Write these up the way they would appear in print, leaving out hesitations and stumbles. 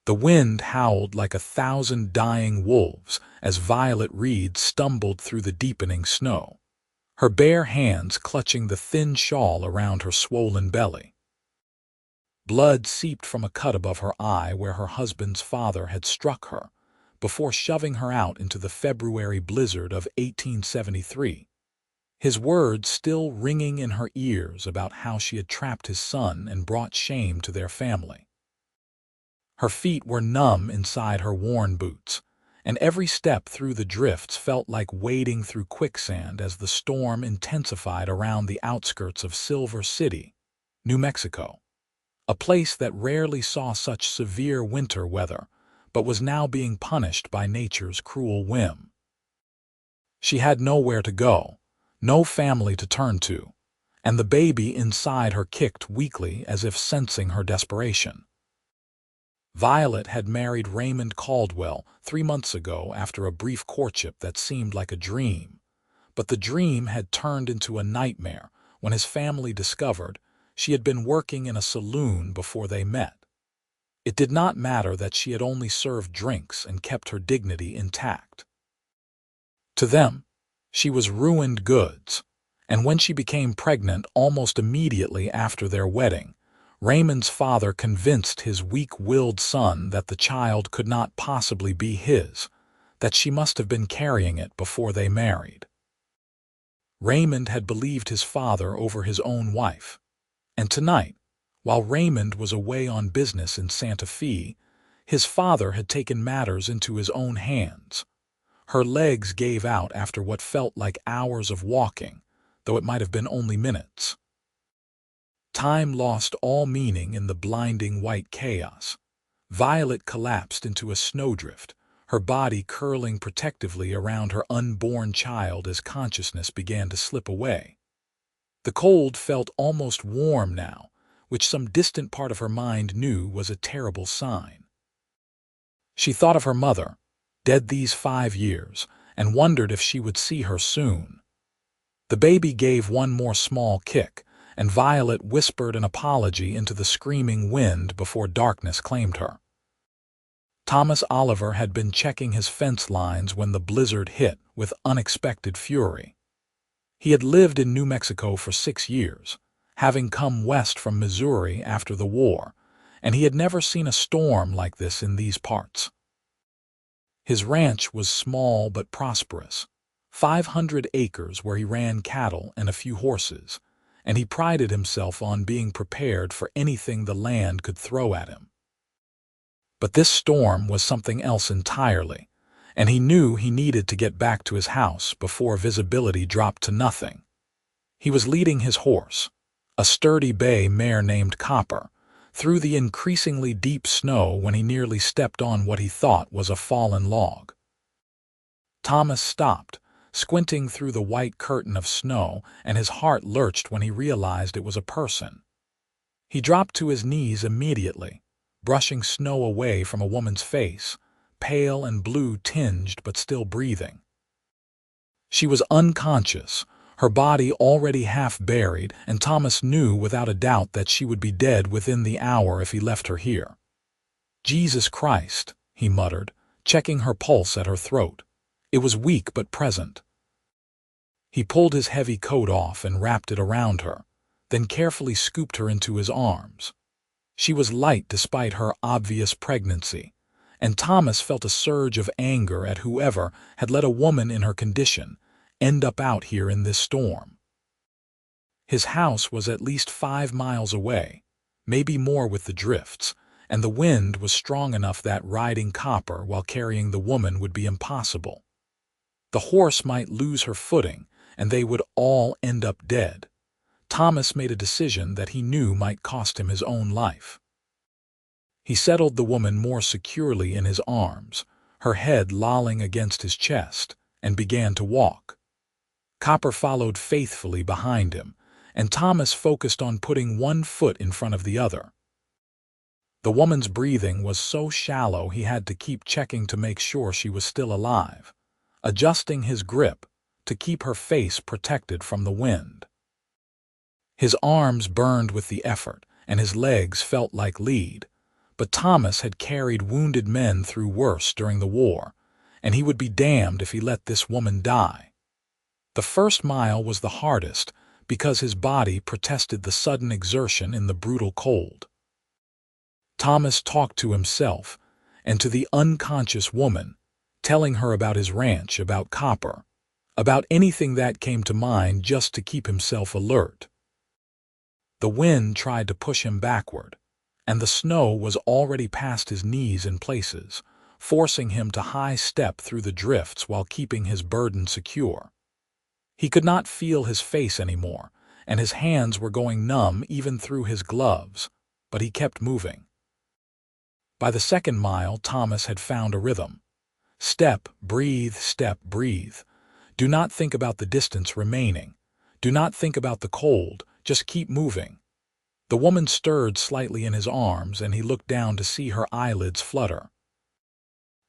The wind howled like 1,000 dying wolves as Violet Reed stumbled through the deepening snow, her bare hands clutching the thin shawl around her swollen belly. Blood seeped from a cut above her eye where her husband's father had struck her, before shoving her out into the February blizzard of 1873. His words still ringing in her ears about how she had trapped his son and brought shame to their family. Her feet were numb inside her worn boots, and every step through the drifts felt like wading through quicksand as the storm intensified around the outskirts of Silver City, New Mexico, a place that rarely saw such severe winter weather, but was now being punished by nature's cruel whim. She had nowhere to go, no family to turn to, and the baby inside her kicked weakly as if sensing her desperation. Violet had married Raymond Caldwell 3 months ago after a brief courtship that seemed like a dream, but the dream had turned into a nightmare when his family discovered she had been working in a saloon before they met. It did not matter that she had only served drinks and kept her dignity intact. To them, she was ruined goods, and when she became pregnant almost immediately after their wedding, Raymond's father convinced his weak-willed son that the child could not possibly be his, that she must have been carrying it before they married. Raymond had believed his father over his own wife, and tonight, while Raymond was away on business in Santa Fe, his father had taken matters into his own hands. Her legs gave out after what felt like hours of walking, though it might have been only minutes. Time lost all meaning in the blinding white chaos. Violet collapsed into a snowdrift, her body curling protectively around her unborn child as consciousness began to slip away. The cold felt almost warm now, which some distant part of her mind knew was a terrible sign. She thought of her mother, dead these 5 years, and wondered if she would see her soon. The baby gave one more small kick, and Violet whispered an apology into the screaming wind before darkness claimed her. Thomas Oliver had been checking his fence lines when the blizzard hit with unexpected fury. He had lived in New Mexico for 6 years, having come west from Missouri after the war, and he had never seen a storm like this in these parts. His ranch was small but prosperous, 500 acres where he ran cattle and a few horses, and he prided himself on being prepared for anything the land could throw at him. But this storm was something else entirely, and he knew he needed to get back to his house before visibility dropped to nothing. He was leading his horse, a sturdy bay mare named Copper, through the increasingly deep snow when he nearly stepped on what he thought was a fallen log. Thomas stopped, squinting through the white curtain of snow, and his heart lurched when he realized it was a person. He dropped to his knees immediately, brushing snow away from a woman's face, pale and blue-tinged but still breathing. She was unconscious, her body already half buried, and Thomas knew without a doubt that she would be dead within the hour if he left her here. "Jesus Christ," he muttered, checking her pulse at her throat. It was weak but present. He pulled his heavy coat off and wrapped it around her, then carefully scooped her into his arms. She was light despite her obvious pregnancy, and Thomas felt a surge of anger at whoever had let a woman in her condition end up out here in this storm. His house was at least 5 miles away, maybe more with the drifts, and the wind was strong enough that riding Copper while carrying the woman would be impossible. The horse might lose her footing, and they would all end up dead. Thomas made a decision that he knew might cost him his own life. He settled the woman more securely in his arms, her head lolling against his chest, and began to walk. Copper followed faithfully behind him, and Thomas focused on putting one foot in front of the other. The woman's breathing was so shallow he had to keep checking to make sure she was still alive, adjusting his grip to keep her face protected from the wind. His arms burned with the effort, and his legs felt like lead, but Thomas had carried wounded men through worse during the war, and he would be damned if he let this woman die. The first mile was the hardest because his body protested the sudden exertion in the brutal cold. Thomas talked to himself and to the unconscious woman, telling her about his ranch, about Copper, about anything that came to mind just to keep himself alert. The wind tried to push him backward, and the snow was already past his knees in places, forcing him to high-step through the drifts while keeping his burden secure. He could not feel his face anymore, and his hands were going numb even through his gloves, but he kept moving. By the second mile, Thomas had found a rhythm. Step, breathe, step, breathe. Do not think about the distance remaining. Do not think about the cold, just keep moving. The woman stirred slightly in his arms, and he looked down to see her eyelids flutter.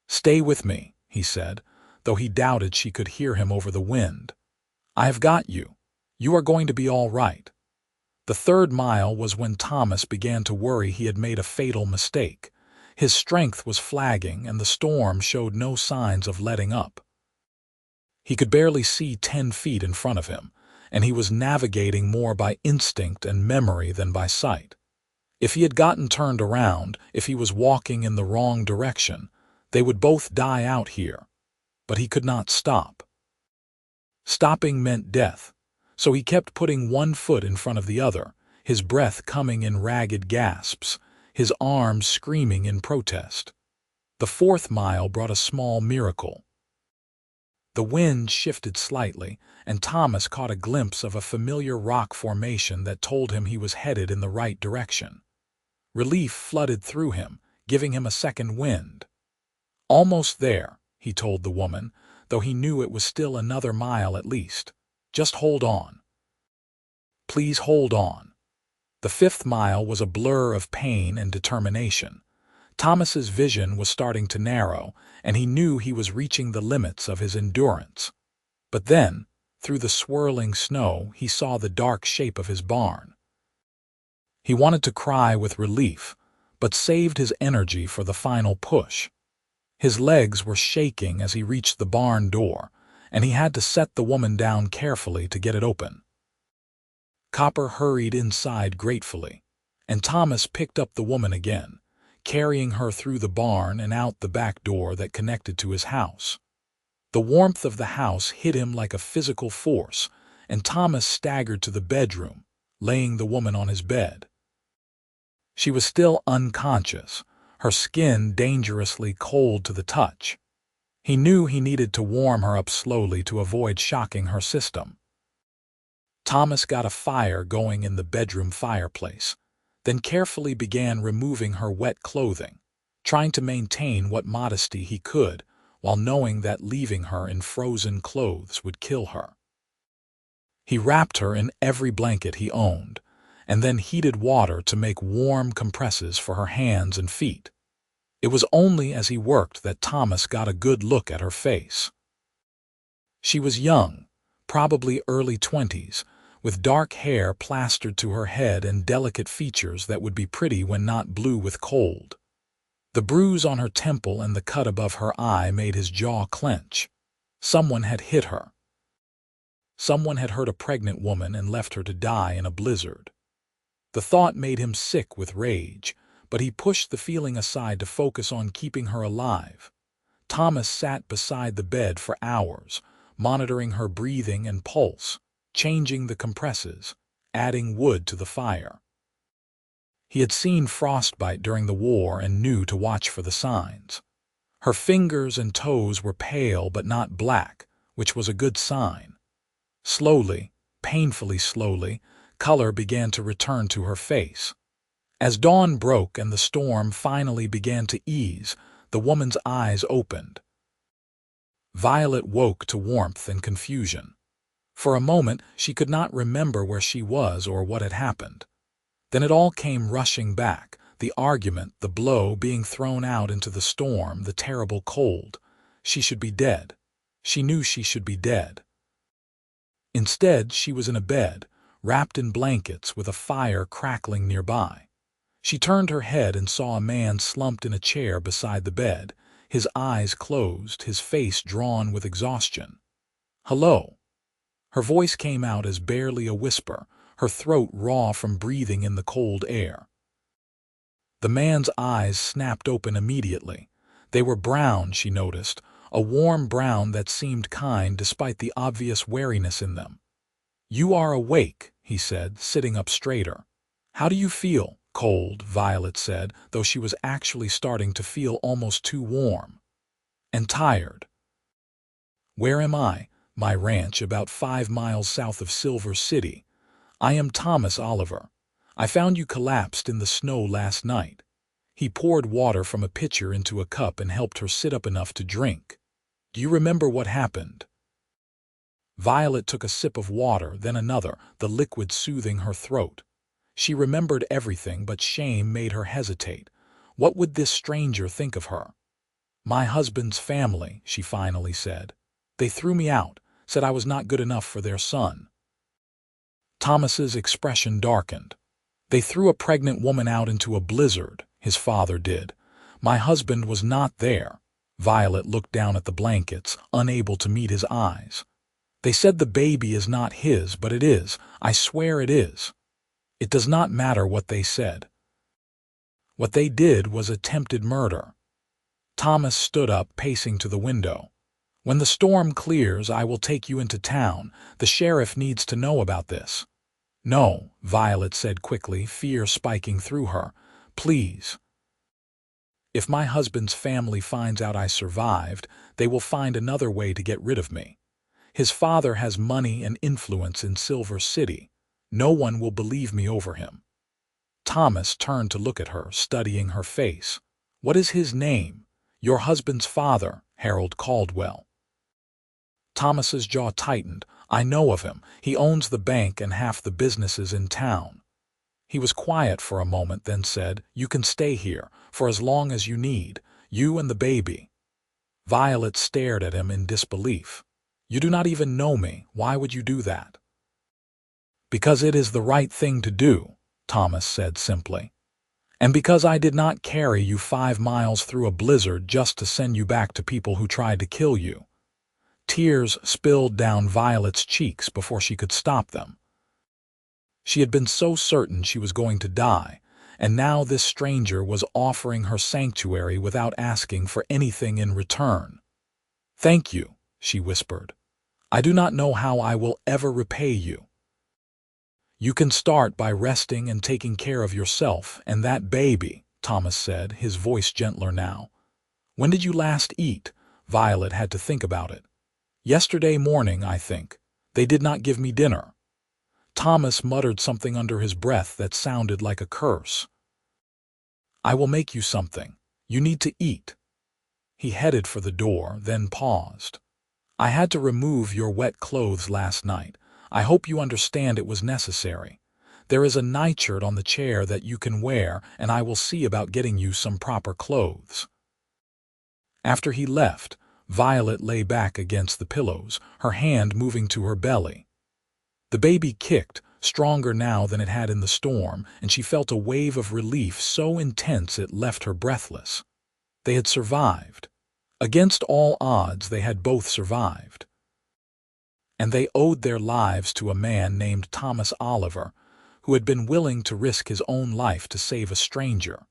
"Stay with me," he said, though he doubted she could hear him over the wind. "I have got you. You are going to be all right." The third mile was when Thomas began to worry he had made a fatal mistake. His strength was flagging, and the storm showed no signs of letting up. He could barely see 10 feet in front of him, and he was navigating more by instinct and memory than by sight. If he had gotten turned around, if he was walking in the wrong direction, they would both die out here. But he could not stop. Stopping meant death, so he kept putting one foot in front of the other, his breath coming in ragged gasps, his arms screaming in protest. The fourth mile brought a small miracle. The wind shifted slightly, and Thomas caught a glimpse of a familiar rock formation that told him he was headed in the right direction. Relief flooded through him, giving him a second wind. "Almost there," he told the woman, though he knew it was still another mile at least. "Just hold on. Please hold on." The fifth mile was a blur of pain and determination. Thomas's vision was starting to narrow, and he knew he was reaching the limits of his endurance. But then, through the swirling snow, he saw the dark shape of his barn. He wanted to cry with relief, but saved his energy for the final push. His legs were shaking as he reached the barn door, and he had to set the woman down carefully to get it open. Copper hurried inside gratefully, and Thomas picked up the woman again, carrying her through the barn and out the back door that connected to his house. The warmth of the house hit him like a physical force, and Thomas staggered to the bedroom, laying the woman on his bed. She was still unconscious, her skin dangerously cold to the touch. He knew he needed to warm her up slowly to avoid shocking her system. Thomas got a fire going in the bedroom fireplace, then carefully began removing her wet clothing, trying to maintain what modesty he could while knowing that leaving her in frozen clothes would kill her. He wrapped her in every blanket he owned, and then heated water to make warm compresses for her hands and feet. It was only as he worked that Thomas got a good look at her face. She was young, probably early 20s, with dark hair plastered to her head and delicate features that would be pretty when not blue with cold. The bruise on her temple and the cut above her eye made his jaw clench. Someone had hit her. Someone had hurt a pregnant woman and left her to die in a blizzard. The thought made him sick with rage, but he pushed the feeling aside to focus on keeping her alive. Thomas sat beside the bed for hours, monitoring her breathing and pulse, changing the compresses, adding wood to the fire. He had seen frostbite during the war and knew to watch for the signs. Her fingers and toes were pale but not black, which was a good sign. Slowly, painfully slowly, color began to return to her face. As dawn broke and the storm finally began to ease, the woman's eyes opened. Violet woke to warmth and confusion. For a moment, she could not remember where she was or what had happened. Then it all came rushing back, the argument, the blow, being thrown out into the storm, the terrible cold. She should be dead. She knew she should be dead. Instead, she was in a bed, wrapped in blankets with a fire crackling nearby. She turned her head and saw a man slumped in a chair beside the bed, his eyes closed, his face drawn with exhaustion. "Hello." Her voice came out as barely a whisper, her throat raw from breathing in the cold air. The man's eyes snapped open immediately. They were brown, she noticed, a warm brown that seemed kind despite the obvious wariness in them. "You are awake," he said, sitting up straighter. "How do you feel?" "Cold," Violet said, though she was actually starting to feel almost too warm. "And tired." "Where am I?" "My ranch, about 5 miles south of Silver City. I am Thomas Oliver. I found you collapsed in the snow last night." He poured water from a pitcher into a cup and helped her sit up enough to drink. "Do you remember what happened?" Violet took a sip of water, then another, the liquid soothing her throat. She remembered everything, but shame made her hesitate. What would this stranger think of her? "My husband's family," she finally said. "They threw me out, said I was not good enough for their son." Thomas's expression darkened. "They threw a pregnant woman out into a blizzard," his father did. "My husband was not there." Violet looked down at the blankets, unable to meet his eyes. "They said the baby is not his, but it is. I swear it is." "It does not matter what they said. What they did was attempted murder." Thomas stood up, pacing to the window. "When the storm clears, I will take you into town. The sheriff needs to know about this." "No," Violet said quickly, fear spiking through her. "Please. If my husband's family finds out I survived, they will find another way to get rid of me. His father has money and influence in Silver City. No one will believe me over him." Thomas turned to look at her, studying her face. "What is his name?" "Your husband's father, Harold Caldwell." Thomas's jaw tightened. "I know of him. He owns the bank and half the businesses in town." He was quiet for a moment, then said, "You can stay here, for as long as you need, you and the baby." Violet stared at him in disbelief. "You do not even know me. Why would you do that?" "Because it is the right thing to do," Thomas said simply. "And because I did not carry you 5 miles through a blizzard just to send you back to people who tried to kill you." Tears spilled down Violet's cheeks before she could stop them. She had been so certain she was going to die, and now this stranger was offering her sanctuary without asking for anything in return. "Thank you," she whispered. "I do not know how I will ever repay you." "You can start by resting and taking care of yourself and that baby," Thomas said, his voice gentler now. "When did you last eat?" Violet had to think about it. "Yesterday morning, I think. They did not give me dinner." Thomas muttered something under his breath that sounded like a curse. "I will make you something. You need to eat." He headed for the door, then paused. "I had to remove your wet clothes last night. I hope you understand it was necessary. There is a nightshirt on the chair that you can wear, and I will see about getting you some proper clothes." After he left, Violet lay back against the pillows, her hand moving to her belly. The baby kicked, stronger now than it had in the storm, and she felt a wave of relief so intense it left her breathless. They had survived. Against all odds, they had both survived. And they owed their lives to a man named Thomas Oliver, who had been willing to risk his own life to save a stranger.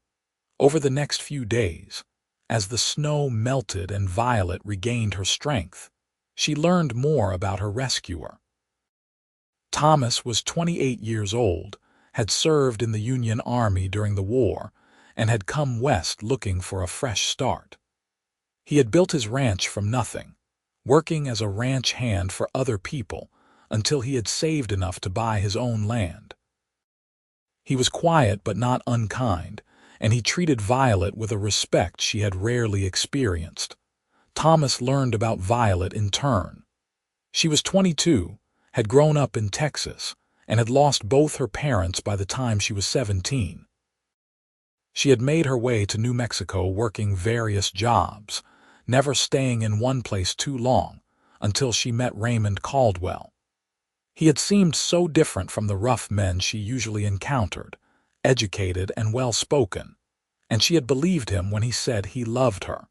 Over the next few days, as the snow melted and Violet regained her strength, she learned more about her rescuer. Thomas was 28 years old, had served in the Union Army during the war, and had come west looking for a fresh start. He had built his ranch from nothing, working as a ranch hand for other people until he had saved enough to buy his own land. He was quiet but not unkind, and he treated Violet with a respect she had rarely experienced. Thomas learned about Violet in turn. She was 22, had grown up in Texas, and had lost both her parents by the time she was 17. She had made her way to New Mexico working various jobs, never staying in one place too long, until she met Raymond Caldwell. He had seemed so different from the rough men she usually encountered, educated, and well-spoken, and she had believed him when he said he loved her.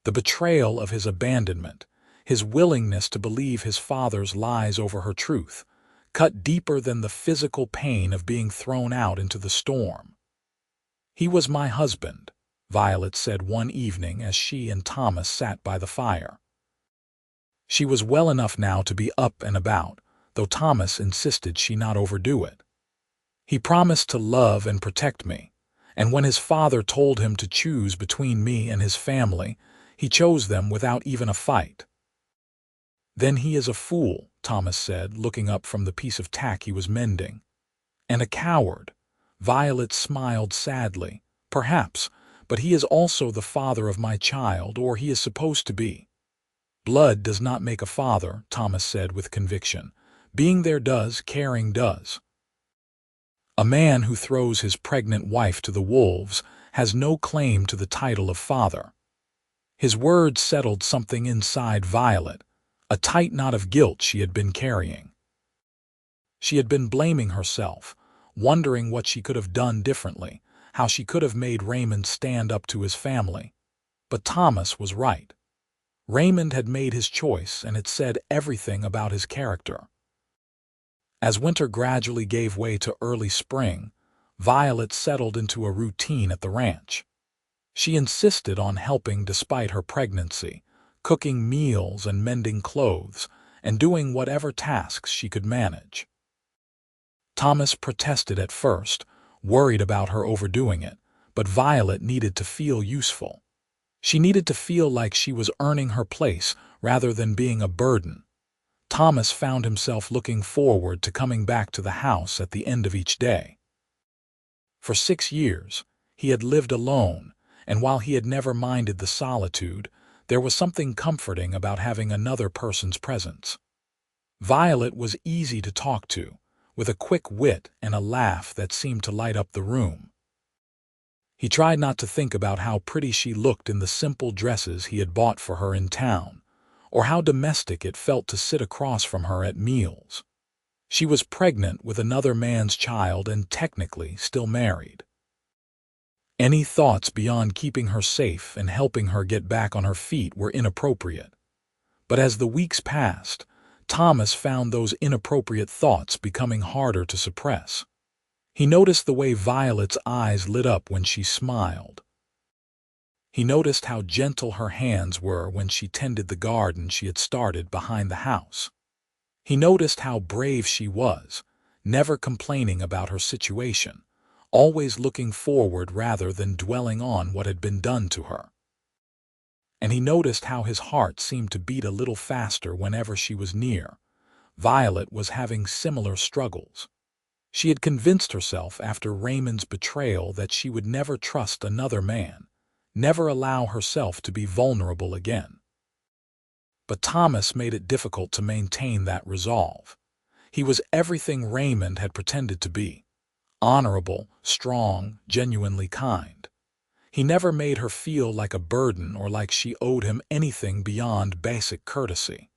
The betrayal of his abandonment, his willingness to believe his father's lies over her truth, cut deeper than the physical pain of being thrown out into the storm. "He was my husband," Violet said one evening as she and Thomas sat by the fire. She was well enough now to be up and about, though Thomas insisted she not overdo it. "He promised to love and protect me, and when his father told him to choose between me and his family, he chose them without even a fight." "Then he is a fool," Thomas said, looking up from the piece of tack he was mending. "And a coward." Violet smiled sadly. "Perhaps, but he is also the father of my child, or he is supposed to be." "Blood does not make a father," Thomas said with conviction. "Being there does, caring does." "A man who throws his pregnant wife to the wolves has no claim to the title of father." His words settled something inside Violet, a tight knot of guilt she had been carrying. She had been blaming herself, wondering what she could have done differently, how she could have made Raymond stand up to his family. But Thomas was right. Raymond had made his choice, and it said everything about his character. As winter gradually gave way to early spring, Violet settled into a routine at the ranch. She insisted on helping despite her pregnancy, cooking meals and mending clothes, and doing whatever tasks she could manage. Thomas protested at first, worried about her overdoing it, but Violet needed to feel useful. She needed to feel like she was earning her place rather than being a burden. Thomas found himself looking forward to coming back to the house at the end of each day. For 6 years, he had lived alone, and while he had never minded the solitude, there was something comforting about having another person's presence. Violet was easy to talk to, with a quick wit and a laugh that seemed to light up the room. He tried not to think about how pretty she looked in the simple dresses he had bought for her in town, or how domestic it felt to sit across from her at meals. She was pregnant with another man's child and technically still married. Any thoughts beyond keeping her safe and helping her get back on her feet were inappropriate. But as the weeks passed, Thomas found those inappropriate thoughts becoming harder to suppress. He noticed the way Violet's eyes lit up when she smiled. He noticed how gentle her hands were when she tended the garden she had started behind the house. He noticed how brave she was, never complaining about her situation, always looking forward rather than dwelling on what had been done to her. And he noticed how his heart seemed to beat a little faster whenever she was near. Violet was having similar struggles. She had convinced herself after Raymond's betrayal that she would never trust another man, never allow herself to be vulnerable again. But Thomas made it difficult to maintain that resolve. He was everything Raymond had pretended to be: honorable, strong, genuinely kind. He never made her feel like a burden or like she owed him anything beyond basic courtesy.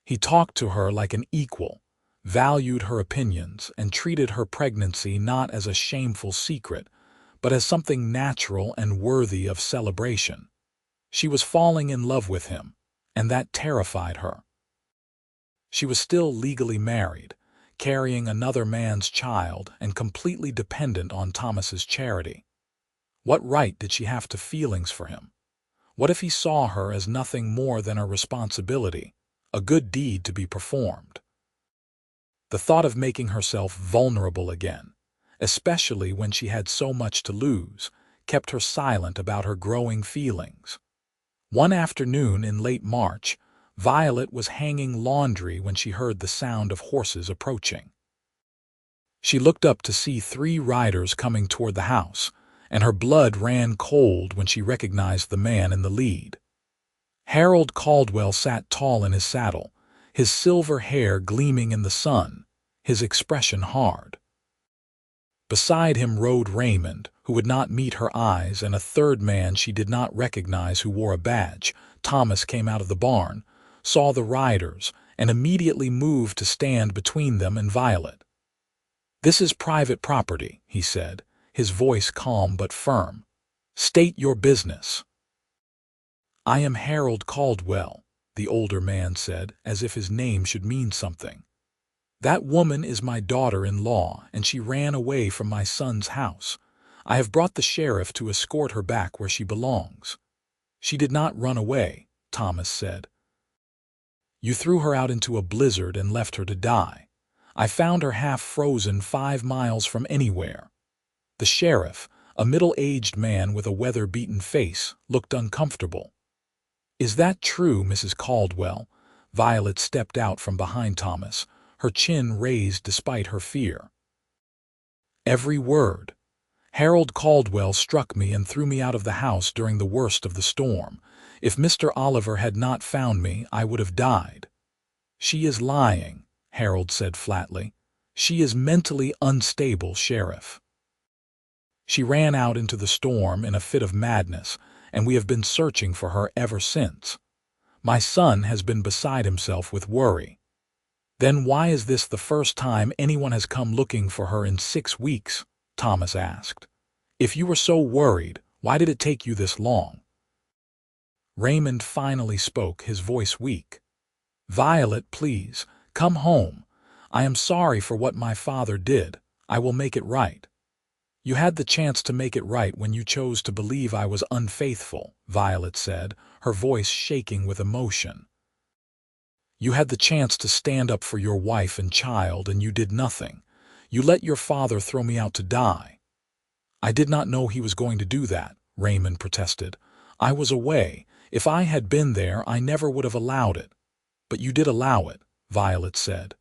He talked to her like an equal, valued her opinions, and treated her pregnancy not as a shameful secret, but as something natural and worthy of celebration. She was falling in love with him, and that terrified her. She was still legally married, carrying another man's child and completely dependent on Thomas's charity. What right did she have to feelings for him? What if he saw her as nothing more than a responsibility, a good deed to be performed? The thought of making herself vulnerable again, especially when she had so much to lose, kept her silent about her growing feelings. One afternoon in late March, Violet was hanging laundry when she heard the sound of horses approaching. She looked up to see 3 riders coming toward the house, and her blood ran cold when she recognized the man in the lead. Harold Caldwell sat tall in his saddle, his silver hair gleaming in the sun, his expression hard. Beside him rode Raymond, who would not meet her eyes, and a third man she did not recognize who wore a badge. Thomas came out of the barn, saw the riders, and immediately moved to stand between them and Violet. "This is private property," he said, his voice calm but firm. "State your business." "I am Harold Caldwell," the older man said, as if his name should mean something. "That woman is my daughter-in-law, and she ran away from my son's house. I have brought the sheriff to escort her back where she belongs." "She did not run away," Thomas said. "You threw her out into a blizzard and left her to die. I found her half frozen 5 miles from anywhere." The sheriff, a middle-aged man with a weather-beaten face, looked uncomfortable. "Is that true, Mrs. Caldwell?" Violet stepped out from behind Thomas, her chin raised despite her fear. "Every word. Harold Caldwell struck me and threw me out of the house during the worst of the storm. If Mr. Oliver had not found me, I would have died." "She is lying," Harold said flatly. "She is mentally unstable, Sheriff. She ran out into the storm in a fit of madness, and we have been searching for her ever since. My son has been beside himself with worry." "Then why is this the first time anyone has come looking for her in 6 weeks?" Thomas asked. "If you were so worried, why did it take you this long?" Raymond finally spoke, his voice weak. "Violet, please, come home. I am sorry for what my father did. I will make it right." "You had the chance to make it right when you chose to believe I was unfaithful," Violet said, her voice shaking with emotion. "You had the chance to stand up for your wife and child, and you did nothing. You let your father throw me out to die." "I did not know he was going to do that," Raymond protested. "I was away. If I had been there, I never would have allowed it." "But you did allow it," Violet said.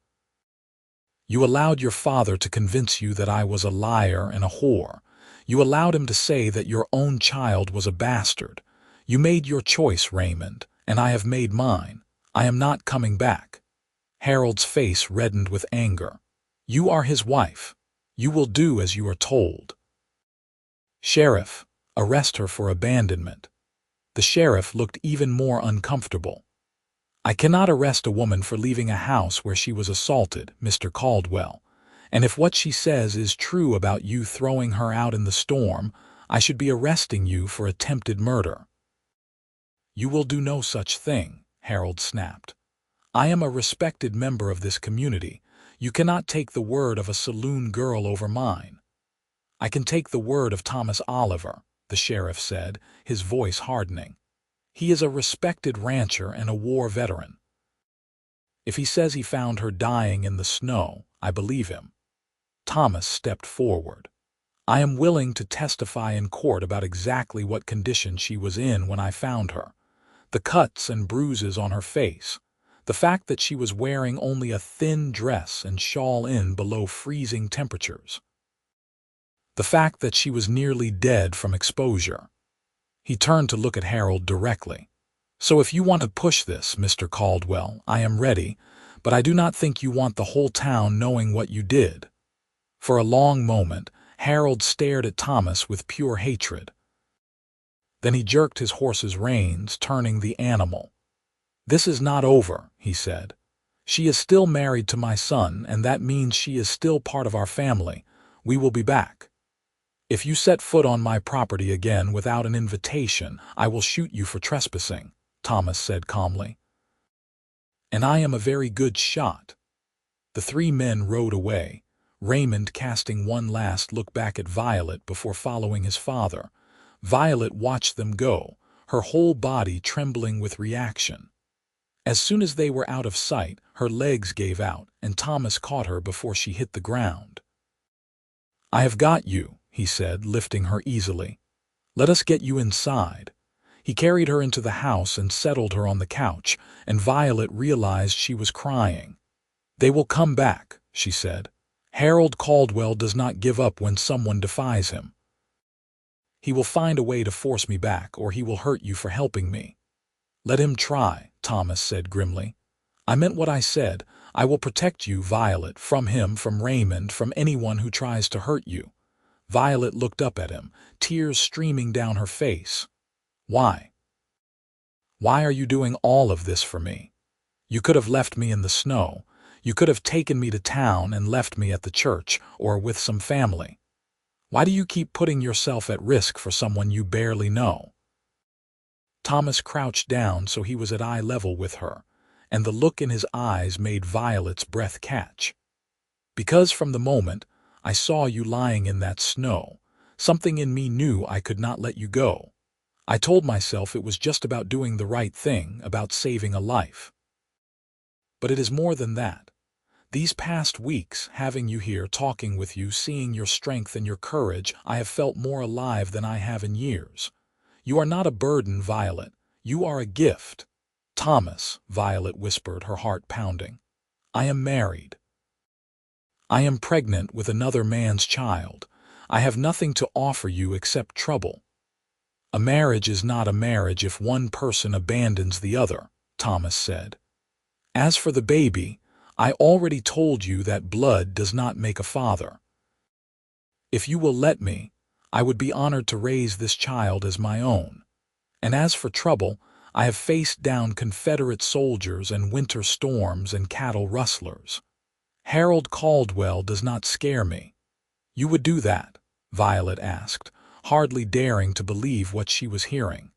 "You allowed your father to convince you that I was a liar and a whore. You allowed him to say that your own child was a bastard. You made your choice, Raymond, and I have made mine. I am not coming back." Harold's face reddened with anger. "You are his wife. You will do as you are told." "Sheriff, arrest her for abandonment." The sheriff looked even more uncomfortable. "I cannot arrest a woman for leaving a house where she was assaulted, Mr. Caldwell. And if what she says is true about you throwing her out in the storm, I should be arresting you for attempted murder." "You will do no such thing," Harold snapped. "I am a respected member of this community. You cannot take the word of a saloon girl over mine." "I can take the word of Thomas Oliver," the sheriff said, his voice hardening. "He is a respected rancher and a war veteran. If he says he found her dying in the snow, I believe him." Thomas stepped forward. "I am willing to testify in court about exactly what condition she was in when I found her. The cuts and bruises on her face. The fact that she was wearing only a thin dress and shawl in below freezing temperatures. The fact that she was nearly dead from exposure." He turned to look at Harold directly. "So if you want to push this, Mr. Caldwell, I am ready, but I do not think you want the whole town knowing what you did." For a long moment, Harold stared at Thomas with pure hatred. Then he jerked his horse's reins, turning the animal. "This is not over," he said. "She is still married to my son, and that means she is still part of our family. We will be back. If you set foot on my property again without an invitation, I will shoot you for trespassing," Thomas said calmly. "And I am a very good shot." The 3 men rode away, Raymond casting one last look back at Violet before following his father. Violet watched them go, her whole body trembling with reaction. As soon as they were out of sight, her legs gave out, and Thomas caught her before she hit the ground. "I have got you," he said, lifting her easily. "Let us get you inside." He carried her into the house and settled her on the couch, and Violet realized she was crying. "They will come back," she said. "Harold Caldwell does not give up when someone defies him. He will find a way to force me back, or he will hurt you for helping me." "Let him try," Thomas said grimly. "I meant what I said. I will protect you, Violet, from him, from Raymond, from anyone who tries to hurt you." Violet looked up at him, tears streaming down her face. "Why? Why are you doing all of this for me? You could have left me in the snow. You could have taken me to town and left me at the church or with some family. Why do you keep putting yourself at risk for someone you barely know?" Thomas crouched down so he was at eye level with her, and the look in his eyes made Violet's breath catch. "Because from the moment I saw you lying in that snow, something in me knew I could not let you go. I told myself it was just about doing the right thing, about saving a life. But it is more than that. These past weeks, having you here, talking with you, seeing your strength and your courage, I have felt more alive than I have in years. You are not a burden, Violet. You are a gift." "Thomas," Violet whispered, her heart pounding. "I am married. I am pregnant with another man's child. I have nothing to offer you except trouble." "A marriage is not a marriage if one person abandons the other," Thomas said. "As for the baby, I already told you that blood does not make a father. If you will let me, I would be honored to raise this child as my own. And as for trouble, I have faced down Confederate soldiers and winter storms and cattle rustlers. Harold Caldwell does not scare me." "You would do that?" Violet asked, hardly daring to believe what she was hearing.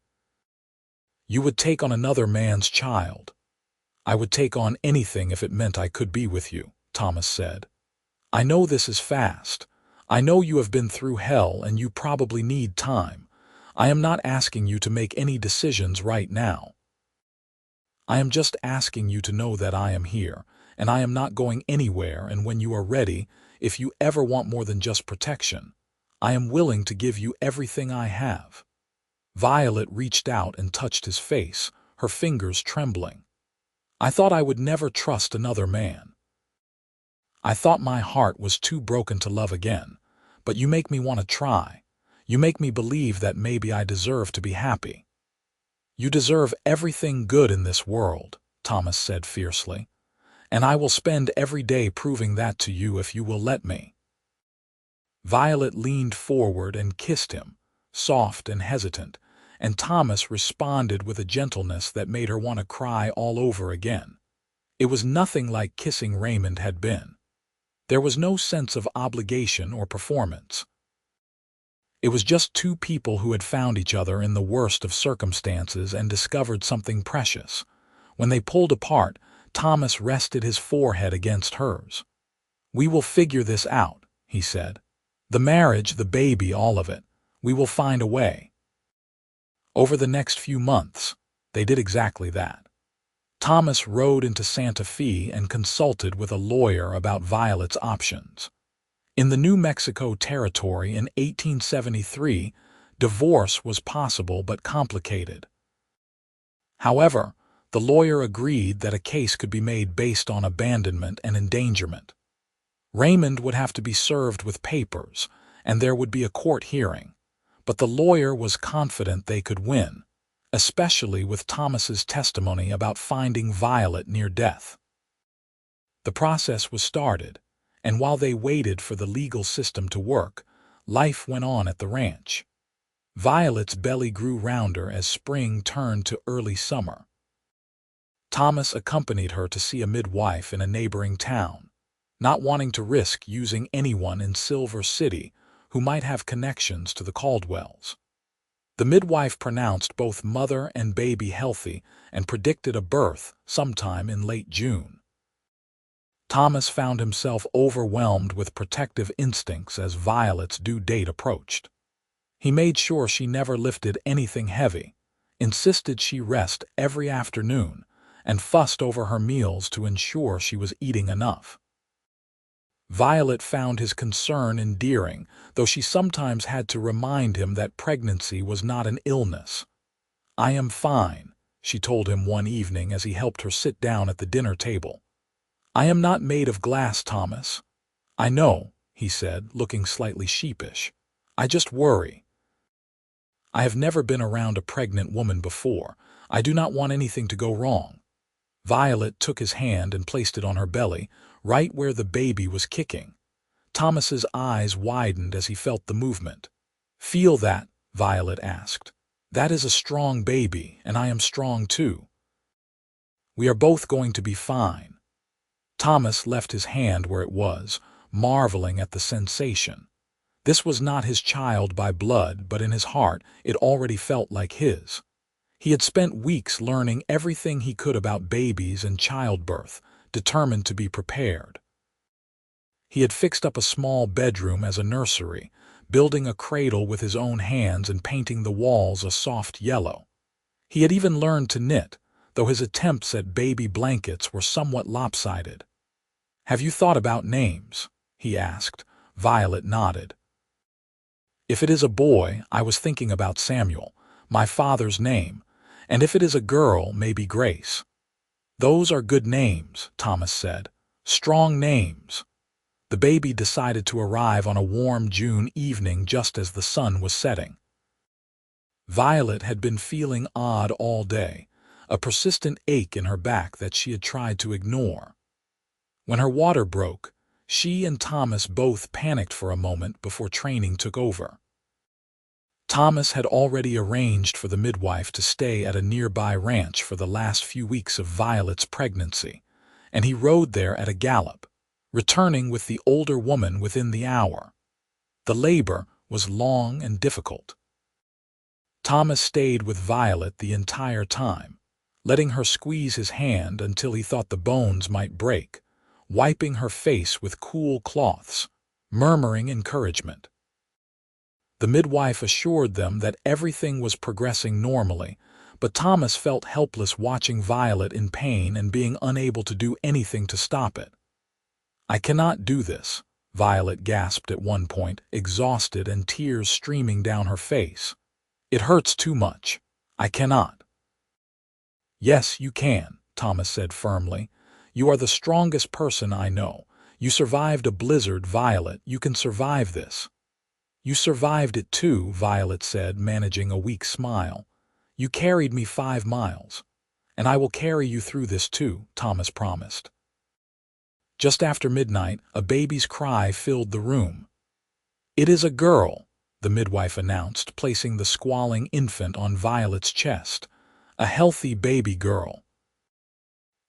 "You would take on another man's child?" "I would take on anything if it meant I could be with you," Thomas said. "I know this is fast. I know you have been through hell and you probably need time. I am not asking you to make any decisions right now. I am just asking you to know that I am here, and I am not going anywhere, and when you are ready, if you ever want more than just protection, I am willing to give you everything I have." Violet reached out and touched his face, her fingers trembling. "I thought I would never trust another man. I thought my heart was too broken to love again, but you make me want to try. You make me believe that maybe I deserve to be happy." "You deserve everything good in this world," Thomas said fiercely, "and I will spend every day proving that to you if you will let me." Violet leaned forward and kissed him, soft and hesitant, and Thomas responded with a gentleness that made her want to cry all over again. It was nothing like kissing Raymond had been. There was no sense of obligation or performance. It was just two people who had found each other in the worst of circumstances and discovered something precious. When they pulled apart, Thomas rested his forehead against hers. "We will figure this out," he said. "The marriage, the baby, all of it. We will find a way." Over the next few months, they did exactly that. Thomas rode into Santa Fe and consulted with a lawyer about Violet's options. In the New Mexico Territory in 1873, divorce was possible but complicated. However, the lawyer agreed that a case could be made based on abandonment and endangerment. Raymond would have to be served with papers, and there would be a court hearing, but the lawyer was confident they could win, especially with Thomas's testimony about finding Violet near death. The process was started, and while they waited for the legal system to work, life went on at the ranch. Violet's belly grew rounder as spring turned to early summer. Thomas accompanied her to see a midwife in a neighboring town, not wanting to risk using anyone in Silver City who might have connections to the Caldwells. The midwife pronounced both mother and baby healthy and predicted a birth sometime in late June. Thomas found himself overwhelmed with protective instincts as Violet's due date approached. He made sure she never lifted anything heavy, insisted she rest every afternoon, and fussed over her meals to ensure she was eating enough. Violet found his concern endearing, though she sometimes had to remind him that pregnancy was not an illness. "I am fine," she told him one evening as he helped her sit down at the dinner table. "I am not made of glass, Thomas." "I know," he said, looking slightly sheepish. "I just worry. I have never been around a pregnant woman before. I do not want anything to go wrong." Violet took his hand and placed it on her belly, right where the baby was kicking. Thomas's eyes widened as he felt the movement. "Feel that?" Violet asked. "That is a strong baby, and I am strong too. We are both going to be fine." Thomas left his hand where it was, marveling at the sensation. This was not his child by blood, but in his heart it already felt like his. He had spent weeks learning everything he could about babies and childbirth, determined to be prepared. He had fixed up a small bedroom as a nursery, building a cradle with his own hands and painting the walls a soft yellow. He had even learned to knit, though his attempts at baby blankets were somewhat lopsided. "Have you thought about names?" he asked. Violet nodded. "If it is a boy, I was thinking about Samuel, my father's name, and if it is a girl, maybe Grace." "Those are good names," Thomas said. "Strong names." The baby decided to arrive on a warm June evening just as the sun was setting. Violet had been feeling odd all day, a persistent ache in her back that she had tried to ignore. When her water broke, she and Thomas both panicked for a moment before training took over. Thomas had already arranged for the midwife to stay at a nearby ranch for the last few weeks of Violet's pregnancy, and he rode there at a gallop, returning with the older woman within the hour. The labor was long and difficult. Thomas stayed with Violet the entire time, letting her squeeze his hand until he thought the bones might break, wiping her face with cool cloths, murmuring encouragement. The midwife assured them that everything was progressing normally, but Thomas felt helpless watching Violet in pain and being unable to do anything to stop it. "I cannot do this," Violet gasped at one point, exhausted and tears streaming down her face. "It hurts too much. I cannot." "Yes, you can," Thomas said firmly. "You are the strongest person I know. You survived a blizzard, Violet. You can survive this." "You survived it too," Violet said, managing a weak smile. "You carried me 5 miles. And I will carry you through this too," Thomas promised. Just after midnight, a baby's cry filled the room. "It is a girl," the midwife announced, placing the squalling infant on Violet's chest. "A healthy baby girl."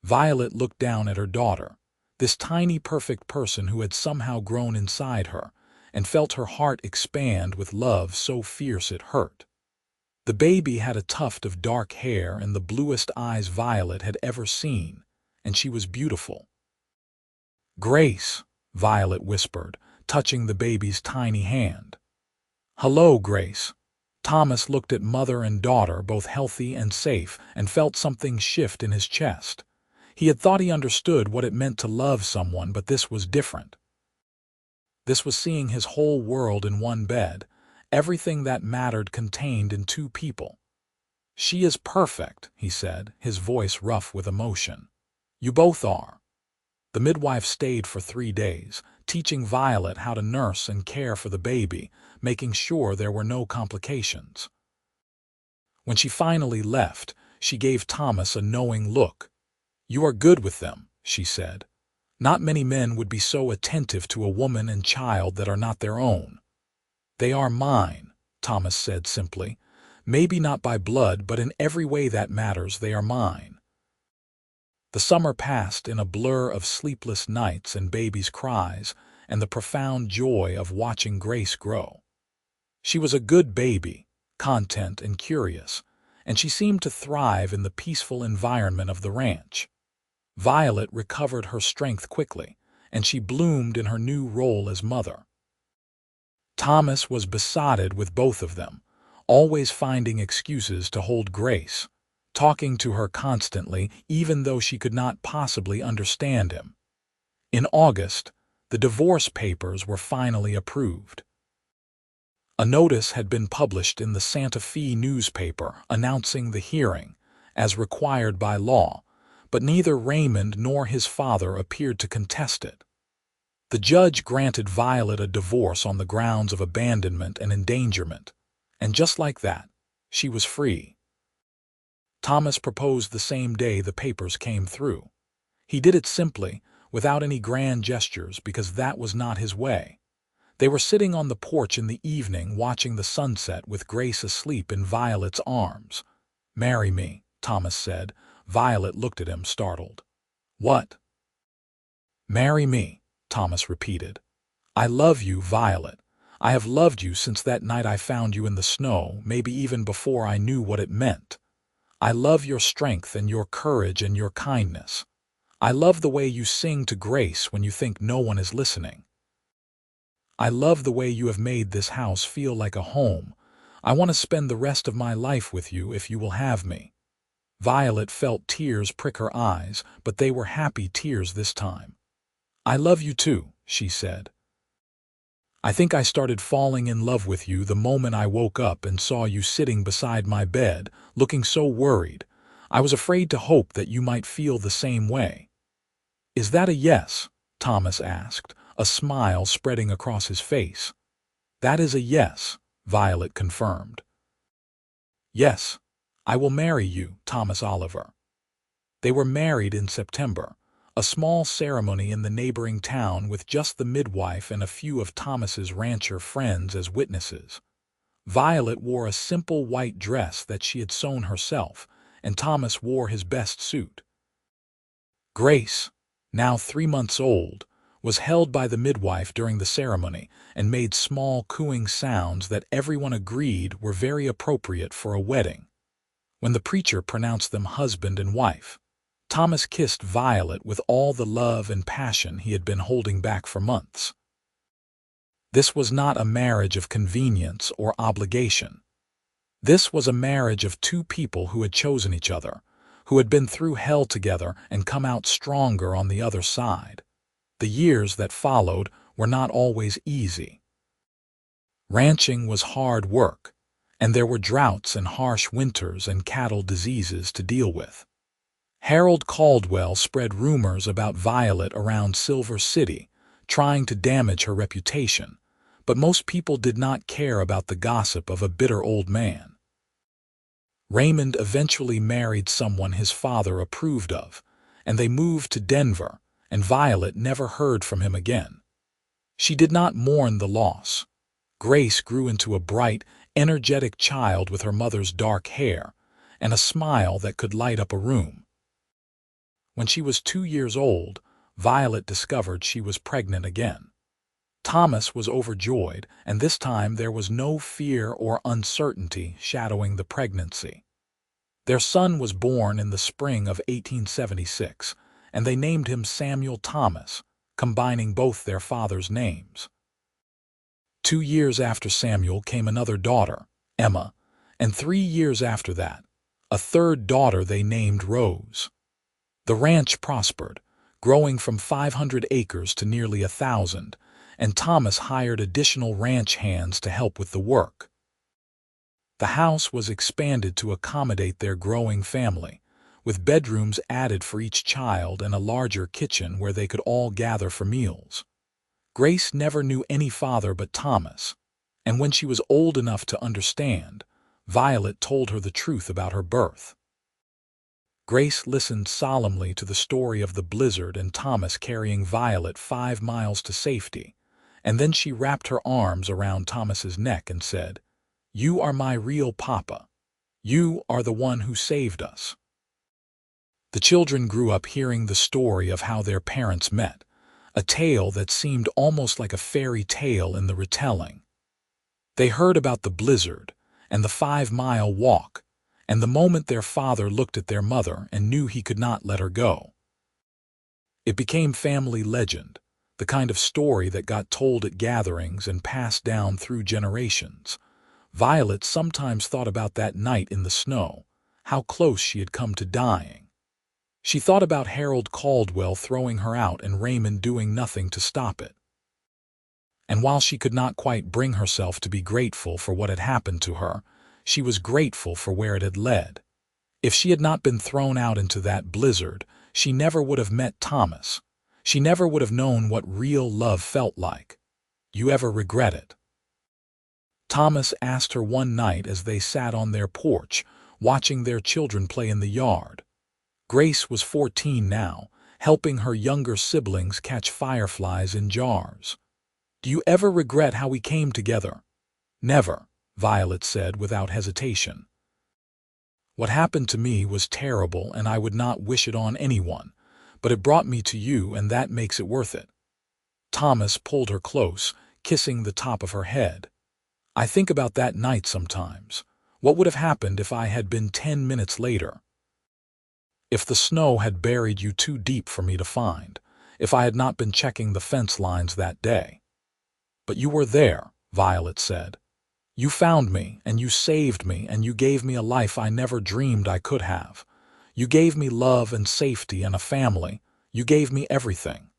Violet looked down at her daughter, this tiny perfect person who had somehow grown inside her, and felt her heart expand with love so fierce it hurt. The baby had a tuft of dark hair and the bluest eyes Violet had ever seen, and she was beautiful. "Grace," Violet whispered, touching the baby's tiny hand. "Hello, Grace." Thomas looked at mother and daughter, both healthy and safe, and felt something shift in his chest. He had thought he understood what it meant to love someone, but this was different. This was seeing his whole world in one bed, everything that mattered contained in 2 people. "She is perfect," he said, his voice rough with emotion. "You both are." The midwife stayed for 3 days, teaching Violet how to nurse and care for the baby, making sure there were no complications. When she finally left, she gave Thomas a knowing look. "You are good with them," she said. "Not many men would be so attentive to a woman and child that are not their own." "They are mine," Thomas said simply. "Maybe not by blood, but in every way that matters, they are mine." The summer passed in a blur of sleepless nights and babies' cries, and the profound joy of watching Grace grow. She was a good baby, content and curious, and she seemed to thrive in the peaceful environment of the ranch. Violet recovered her strength quickly, and she bloomed in her new role as mother. Thomas was besotted with both of them, always finding excuses to hold Grace, talking to her constantly even though she could not possibly understand him. In August, the divorce papers were finally approved. A notice had been published in the Santa Fe newspaper announcing the hearing, as required by law, but neither Raymond nor his father appeared to contest it. The judge granted Violet a divorce on the grounds of abandonment and endangerment, and just like that, she was free. Thomas proposed the same day the papers came through. He did it simply, without any grand gestures, because that was not his way. They were sitting on the porch in the evening watching the sunset with Grace asleep in Violet's arms. "Marry me," Thomas said. Violet looked at him, startled. "What?" "Marry me," Thomas repeated. "I love you, Violet. I have loved you since that night I found you in the snow, maybe even before I knew what it meant. I love your strength and your courage and your kindness. I love the way you sing to Grace when you think no one is listening. I love the way you have made this house feel like a home. I want to spend the rest of my life with you if you will have me." Violet felt tears prick her eyes, but they were happy tears this time. "I love you too," she said. "I think I started falling in love with you the moment I woke up and saw you sitting beside my bed, looking so worried. I was afraid to hope that you might feel the same way." "Is that a yes?" Thomas asked, a smile spreading across his face. "That is a yes," Violet confirmed. "Yes, I will marry you, Thomas Oliver." They were married in September, a small ceremony in the neighboring town with just the midwife and a few of Thomas's rancher friends as witnesses. Violet wore a simple white dress that she had sewn herself, and Thomas wore his best suit. Grace, now 3 months old, was held by the midwife during the ceremony and made small cooing sounds that everyone agreed were very appropriate for a wedding. When the preacher pronounced them husband and wife, Thomas kissed Violet with all the love and passion he had been holding back for months. This was not a marriage of convenience or obligation. This was a marriage of two people who had chosen each other, who had been through hell together and come out stronger on the other side. The years that followed were not always easy. Ranching was hard work, and there were droughts and harsh winters and cattle diseases to deal with. Harold Caldwell spread rumors about Violet around Silver City, trying to damage her reputation, but most people did not care about the gossip of a bitter old man. Raymond eventually married someone his father approved of, and they moved to Denver, and Violet never heard from him again. She did not mourn the loss. Grace grew into a bright, energetic child with her mother's dark hair and a smile that could light up a room. When she was 2 years old, Violet discovered she was pregnant again. Thomas was overjoyed, and this time there was no fear or uncertainty shadowing the pregnancy. Their son was born in the spring of 1876, and they named him Samuel Thomas, combining both their father's names. 2 years after Samuel came another daughter, Emma, and 3 years after that, a third daughter they named Rose. The ranch prospered, growing from 500 acres to nearly 1,000, and Thomas hired additional ranch hands to help with the work. The house was expanded to accommodate their growing family, with bedrooms added for each child and a larger kitchen where they could all gather for meals. Grace never knew any father but Thomas, and when she was old enough to understand, Violet told her the truth about her birth. Grace listened solemnly to the story of the blizzard and Thomas carrying Violet 5 miles to safety, and then she wrapped her arms around Thomas's neck and said, "You are my real papa. You are the one who saved us." The children grew up hearing the story of how their parents met, a tale that seemed almost like a fairy tale in the retelling. They heard about the blizzard and the 5-mile walk, and the moment their father looked at their mother and knew he could not let her go. It became family legend, the kind of story that got told at gatherings and passed down through generations. Violet sometimes thought about that night in the snow, how close she had come to dying. She thought about Harold Caldwell throwing her out and Raymond doing nothing to stop it. And while she could not quite bring herself to be grateful for what had happened to her, she was grateful for where it had led. If she had not been thrown out into that blizzard, she never would have met Thomas. She never would have known what real love felt like. "You ever regret it?" Thomas asked her one night as they sat on their porch, watching their children play in the yard. Grace was 14 now, helping her younger siblings catch fireflies in jars. "Do you ever regret how we came together?" "Never," Violet said without hesitation. "What happened to me was terrible and I would not wish it on anyone, but it brought me to you, and that makes it worth it." Thomas pulled her close, kissing the top of her head. "I think about that night sometimes. What would have happened if I had been 10 minutes later? If the snow had buried you too deep for me to find, if I had not been checking the fence lines that day." "But you were there," Violet said. "You found me, and you saved me, and you gave me a life I never dreamed I could have. You gave me love and safety and a family. You gave me everything."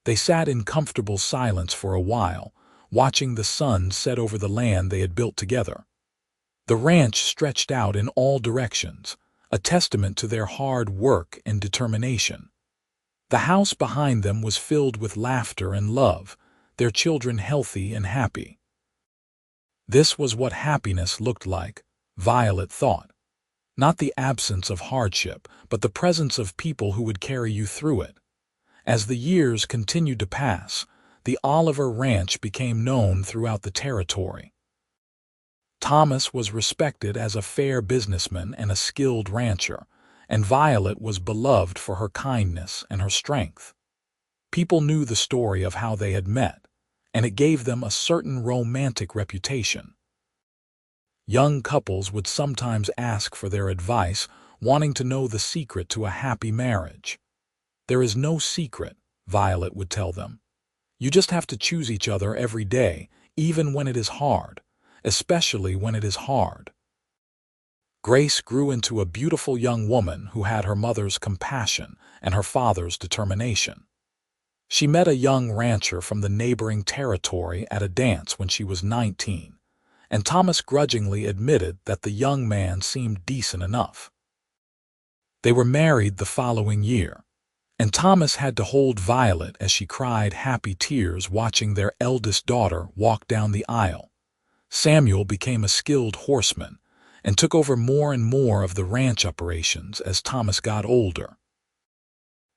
They sat in comfortable silence for a while, watching the sun set over the land they had built together. The ranch stretched out in all directions, a testament to their hard work and determination. The house behind them was filled with laughter and love, their children healthy and happy. This was what happiness looked like, Violet thought. Not the absence of hardship, but the presence of people who would carry you through it. As the years continued to pass, the Oliver Ranch became known throughout the territory. Thomas was respected as a fair businessman and a skilled rancher, and Violet was beloved for her kindness and her strength. People knew the story of how they had met, and it gave them a certain romantic reputation. Young couples would sometimes ask for their advice, wanting to know the secret to a happy marriage. "There is no secret," Violet would tell them. "You just have to choose each other every day, even when it is hard, especially when it is hard." Grace grew into a beautiful young woman who had her mother's compassion and her father's determination. She met a young rancher from the neighboring territory at a dance when she was 19, and Thomas grudgingly admitted that the young man seemed decent enough. They were married the following year, and Thomas had to hold Violet as she cried happy tears watching their eldest daughter walk down the aisle. Samuel became a skilled horseman and took over more and more of the ranch operations as Thomas got older.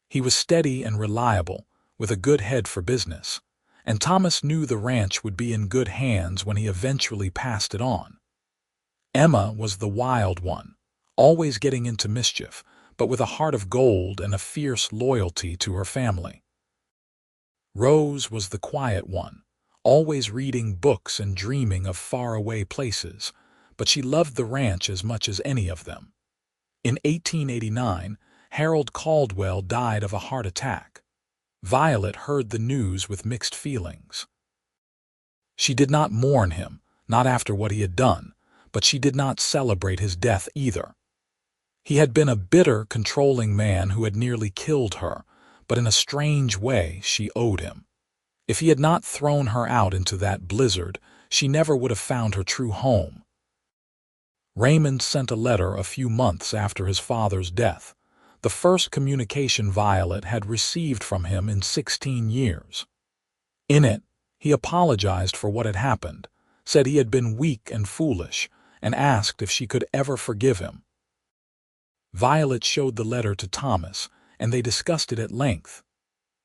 He was steady and reliable, with a good head for business, and Thomas knew the ranch would be in good hands when he eventually passed it on. Emma was the wild one, always getting into mischief, but with a heart of gold and a fierce loyalty to her family. Rose was the quiet one, always reading books and dreaming of faraway places, but she loved the ranch as much as any of them. In 1889, Harold Caldwell died of a heart attack. Violet heard the news with mixed feelings. She did not mourn him, not after what he had done, but she did not celebrate his death either. He had been a bitter, controlling man who had nearly killed her, but in a strange way she owed him. If he had not thrown her out into that blizzard, she never would have found her true home. Raymond sent a letter a few months after his father's death, the first communication Violet had received from him in 16 years. In it, he apologized for what had happened, said he had been weak and foolish, and asked if she could ever forgive him. Violet showed the letter to Thomas, and they discussed it at length.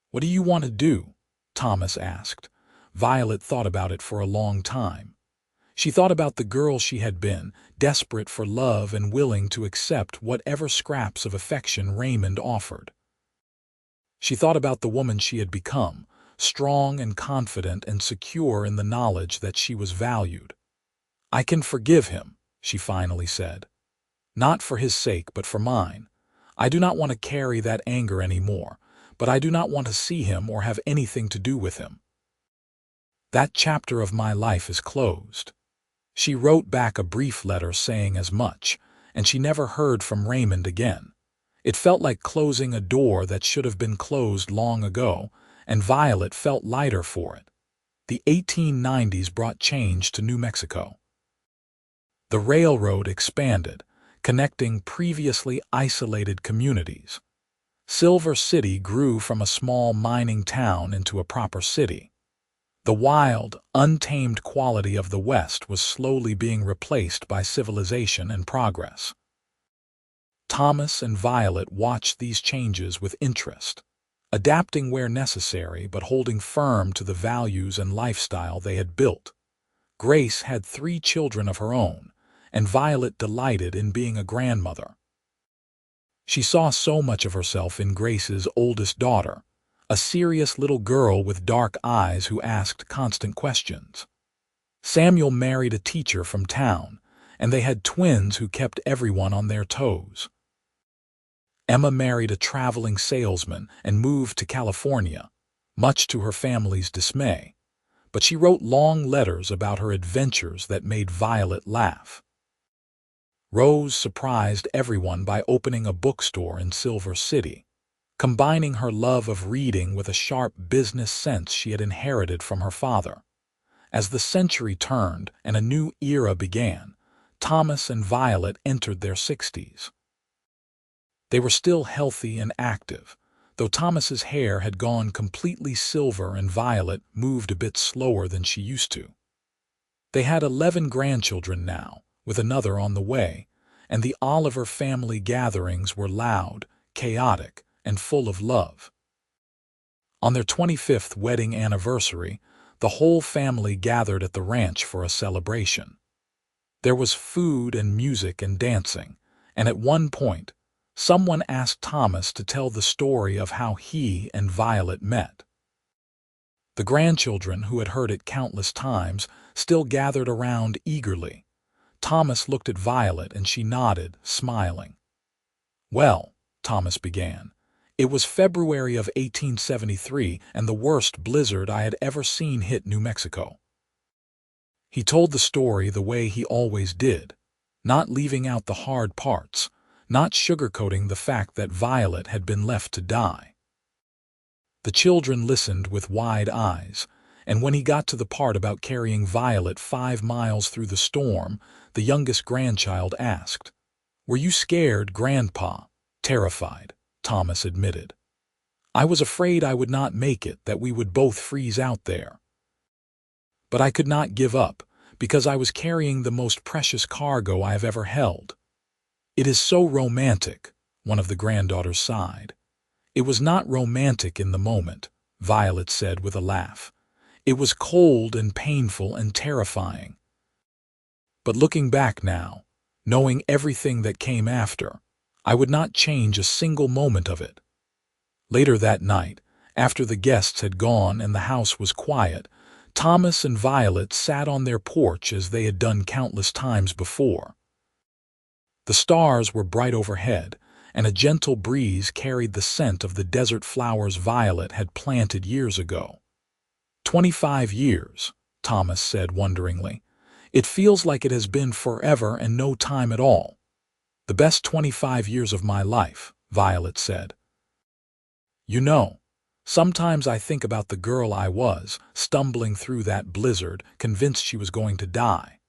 "What do you want to do?" Thomas asked. Violet thought about it for a long time. She thought about the girl she had been, desperate for love and willing to accept whatever scraps of affection Raymond offered. She thought about the woman she had become, strong and confident and secure in the knowledge that she was valued. "I can forgive him," she finally said. "Not for his sake, but for mine. I do not want to carry that anger anymore, but I do not want to see him or have anything to do with him. That chapter of my life is closed." She wrote back a brief letter saying as much, and she never heard from Raymond again. It felt like closing a door that should have been closed long ago, and Violet felt lighter for it. The 1890s brought change to New Mexico. The railroad expanded, connecting previously isolated communities. Silver City grew from a small mining town into a proper city. The wild, untamed quality of the West was slowly being replaced by civilization and progress. Thomas and Violet watched these changes with interest, adapting where necessary but holding firm to the values and lifestyle they had built. Grace had 3 children of her own, and Violet delighted in being a grandmother. She saw so much of herself in Grace's oldest daughter, a serious little girl with dark eyes who asked constant questions. Samuel married a teacher from town, and they had twins who kept everyone on their toes. Emma married a traveling salesman and moved to California, much to her family's dismay, but she wrote long letters about her adventures that made Violet laugh. Rose surprised everyone by opening a bookstore in Silver City, combining her love of reading with a sharp business sense she had inherited from her father. As the century turned and a new era began, Thomas and Violet entered their 60s. They were still healthy and active, though Thomas's hair had gone completely silver and Violet moved a bit slower than she used to. They had 11 grandchildren now, with another on the way, and the Oliver family gatherings were loud, chaotic, and full of love. On their 25th wedding anniversary, the whole family gathered at the ranch for a celebration. There was food and music and dancing, and at one point, someone asked Thomas to tell the story of how he and Violet met. The grandchildren, who had heard it countless times, still gathered around eagerly. Thomas looked at Violet and she nodded, smiling. "Well," Thomas began, "it was February of 1873 and the worst blizzard I had ever seen hit New Mexico." He told the story the way he always did, not leaving out the hard parts, not sugarcoating the fact that Violet had been left to die. The children listened with wide eyes, and when he got to the part about carrying Violet 5 miles through the storm, the youngest grandchild asked, "Were you scared, Grandpa?" "Terrified," Thomas admitted. "I was afraid I would not make it, that we would both freeze out there. But I could not give up, because I was carrying the most precious cargo I have ever held." "It is so romantic," one of the granddaughters sighed. "It was not romantic in the moment," Violet said with a laugh. "It was cold and painful and terrifying. But looking back now, knowing everything that came after, I would not change a single moment of it." Later that night, after the guests had gone and the house was quiet, Thomas and Violet sat on their porch as they had done countless times before. The stars were bright overhead, and a gentle breeze carried the scent of the desert flowers Violet had planted years ago. 25 years, Thomas said wonderingly. "It feels like it has been forever and no time at all." "The best 25 years of my life," Violet said. "You know, sometimes I think about the girl I was, stumbling through that blizzard, convinced she was going to die.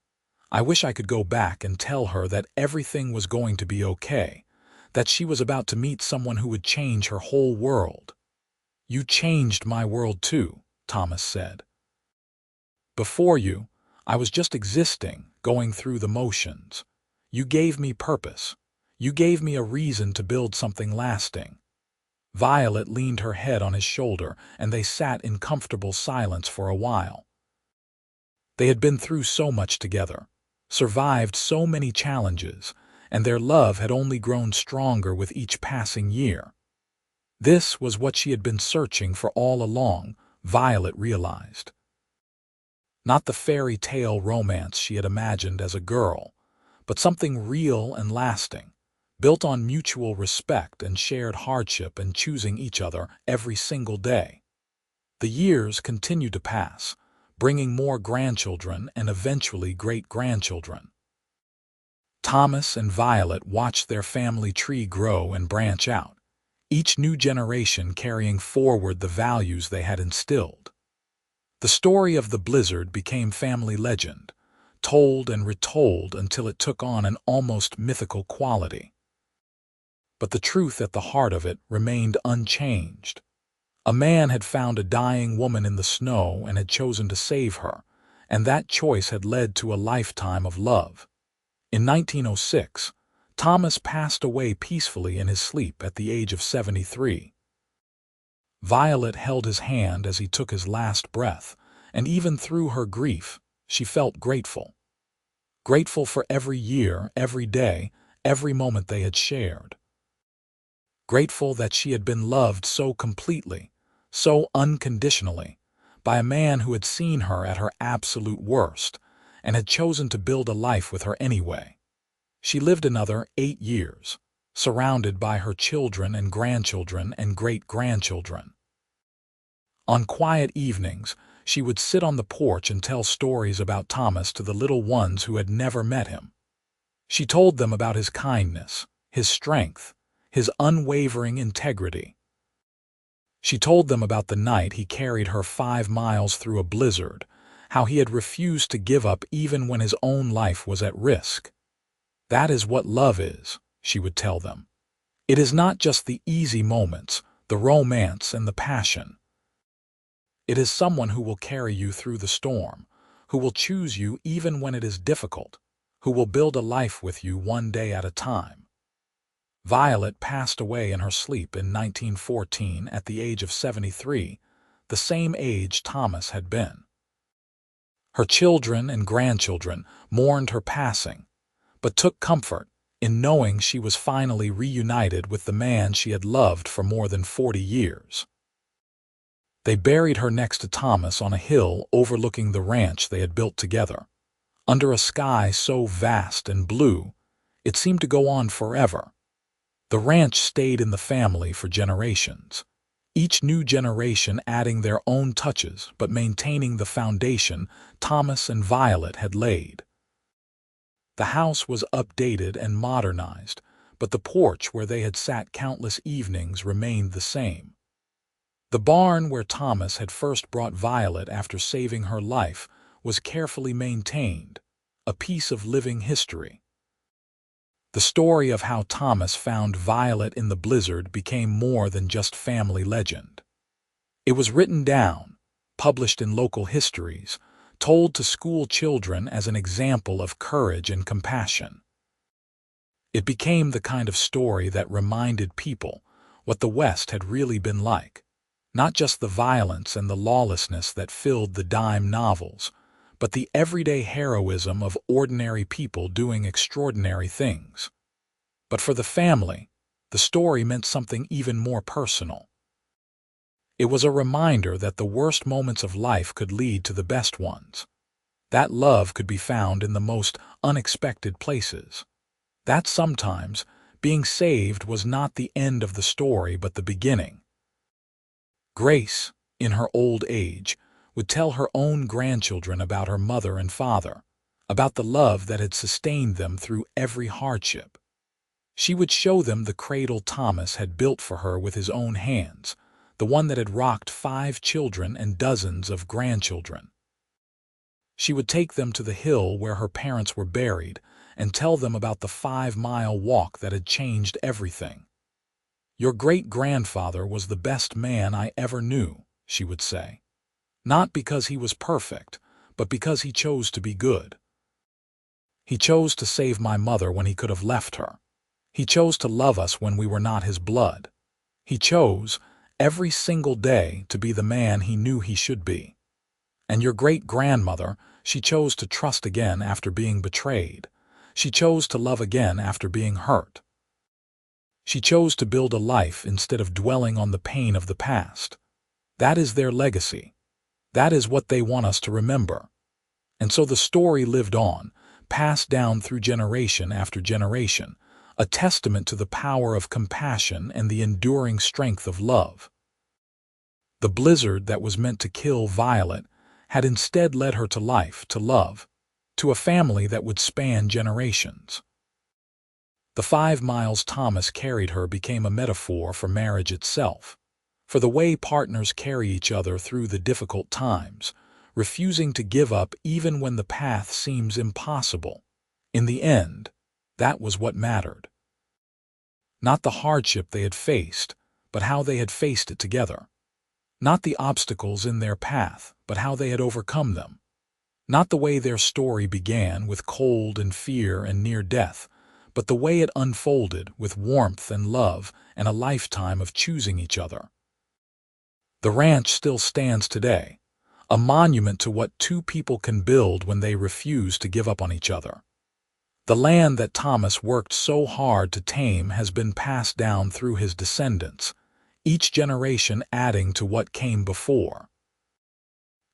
I wish I could go back and tell her that everything was going to be okay, that she was about to meet someone who would change her whole world." "You changed my world too," Thomas said. "Before you, I was just existing, going through the motions. You gave me purpose. You gave me a reason to build something lasting." Violet leaned her head on his shoulder, and they sat in comfortable silence for a while. They had been through so much together, survived so many challenges, and their love had only grown stronger with each passing year. This was what she had been searching for all along, Violet realized. Not the fairy tale romance she had imagined as a girl, but something real and lasting, built on mutual respect and shared hardship and choosing each other every single day. The years continued to pass, bringing more grandchildren and eventually great-grandchildren. Thomas and Violet watched their family tree grow and branch out, each new generation carrying forward the values they had instilled. The story of the blizzard became family legend, told and retold until it took on an almost mythical quality. But the truth at the heart of it remained unchanged. A man had found a dying woman in the snow and had chosen to save her, and that choice had led to a lifetime of love. In 1906, Thomas passed away peacefully in his sleep at the age of 73. Violet held his hand as he took his last breath, and even through her grief, she felt grateful. Grateful for every year, every day, every moment they had shared. grateful that she had been loved so completely, so unconditionally, by a man who had seen her at her absolute worst and had chosen to build a life with her anyway. She lived another 8 years, surrounded by her children and grandchildren and great-grandchildren. On quiet evenings, she would sit on the porch and tell stories about Thomas to the little ones who had never met him. She told them about his kindness, his strength, his unwavering integrity. She told them about the night he carried her 5 miles through a blizzard, how he had refused to give up even when his own life was at risk. That is what love is, she would tell them. It is not just the easy moments, the romance and the passion. It is someone who will carry you through the storm, who will choose you even when it is difficult, who will build a life with you one day at a time. Violet passed away in her sleep in 1914 at the age of 73, the same age Thomas had been. Her children and grandchildren mourned her passing, but took comfort in knowing she was finally reunited with the man she had loved for more than 40 years. They buried her next to Thomas on a hill overlooking the ranch they had built together, under a sky so vast and blue it seemed to go on forever. The ranch stayed in the family for generations, each new generation adding their own touches but maintaining the foundation Thomas and Violet had laid. The house was updated and modernized, but the porch where they had sat countless evenings remained the same. The barn where Thomas had first brought Violet after saving her life was carefully maintained, a piece of living history. The story of how Thomas found Violet in the blizzard became more than just family legend. It was written down, published in local histories, told to school children as an example of courage and compassion. It became the kind of story that reminded people what the West had really been like. Not just the violence and the lawlessness that filled the dime novels, but the everyday heroism of ordinary people doing extraordinary things. But for the family, the story meant something even more personal. It was a reminder that the worst moments of life could lead to the best ones. That love could be found in the most unexpected places. That sometimes being saved was not the end of the story but the beginning. Grace, in her old age, would tell her own grandchildren about her mother and father, about the love that had sustained them through every hardship. She would show them the cradle Thomas had built for her with his own hands, the one that had rocked 5 children and dozens of grandchildren. She would take them to the hill where her parents were buried and tell them about the 5-mile walk that had changed everything. "Your great-grandfather was the best man I ever knew," she would say. "Not because he was perfect, but because he chose to be good. He chose to save my mother when he could have left her. He chose to love us when we were not his blood. He chose, every single day, to be the man he knew he should be. And your great-grandmother, she chose to trust again after being betrayed. She chose to love again after being hurt. She chose to build a life instead of dwelling on the pain of the past. That is their legacy. That is what they want us to remember." And so the story lived on, passed down through generation after generation, a testament to the power of compassion and the enduring strength of love. The blizzard that was meant to kill Violet had instead led her to life, to love, to a family that would span generations. The 5 miles Thomas carried her became a metaphor for marriage itself, for the way partners carry each other through the difficult times, refusing to give up even when the path seems impossible. In the end, that was what mattered. Not the hardship they had faced, but how they had faced it together. Not the obstacles in their path, but how they had overcome them. Not the way their story began with cold and fear and near death, but the way it unfolded with warmth and love and a lifetime of choosing each other. The ranch still stands today, a monument to what 2 people can build when they refuse to give up on each other. The land that Thomas worked so hard to tame has been passed down through his descendants, each generation adding to what came before.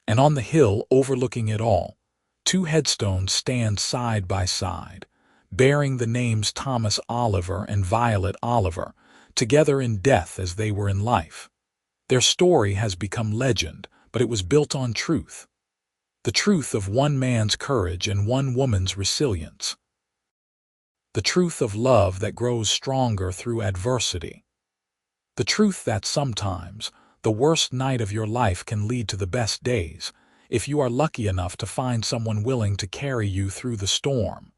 And on the hill overlooking it all, two headstones stand side by side, bearing the names Thomas Oliver and Violet Oliver, together in death as they were in life. Their story has become legend, but it was built on truth. The truth of one man's courage and one woman's resilience. The truth of love that grows stronger through adversity. The truth that sometimes the worst night of your life can lead to the best days, if you are lucky enough to find someone willing to carry you through the storm.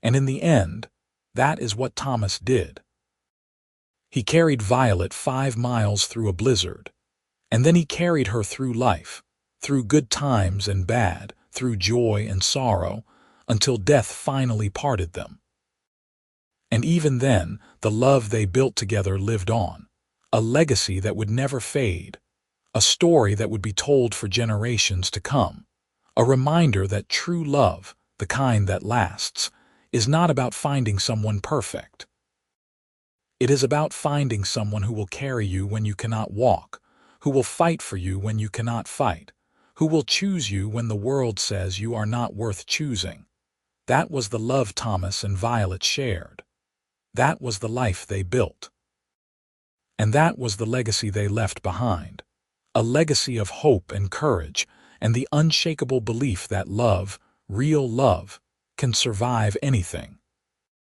And in the end, that is what Thomas did. He carried Violet 5 miles through a blizzard, and then he carried her through life, through good times and bad, through joy and sorrow, until death finally parted them. And even then, the love they built together lived on, a legacy that would never fade, a story that would be told for generations to come, a reminder that true love, the kind that lasts, is not about finding someone perfect. It is about finding someone who will carry you when you cannot walk, who will fight for you when you cannot fight, who will choose you when the world says you are not worth choosing. That was the love Thomas and Violet shared. That was the life they built. And that was the legacy they left behind. A legacy of hope and courage, and the unshakable belief that love, real love, can survive anything.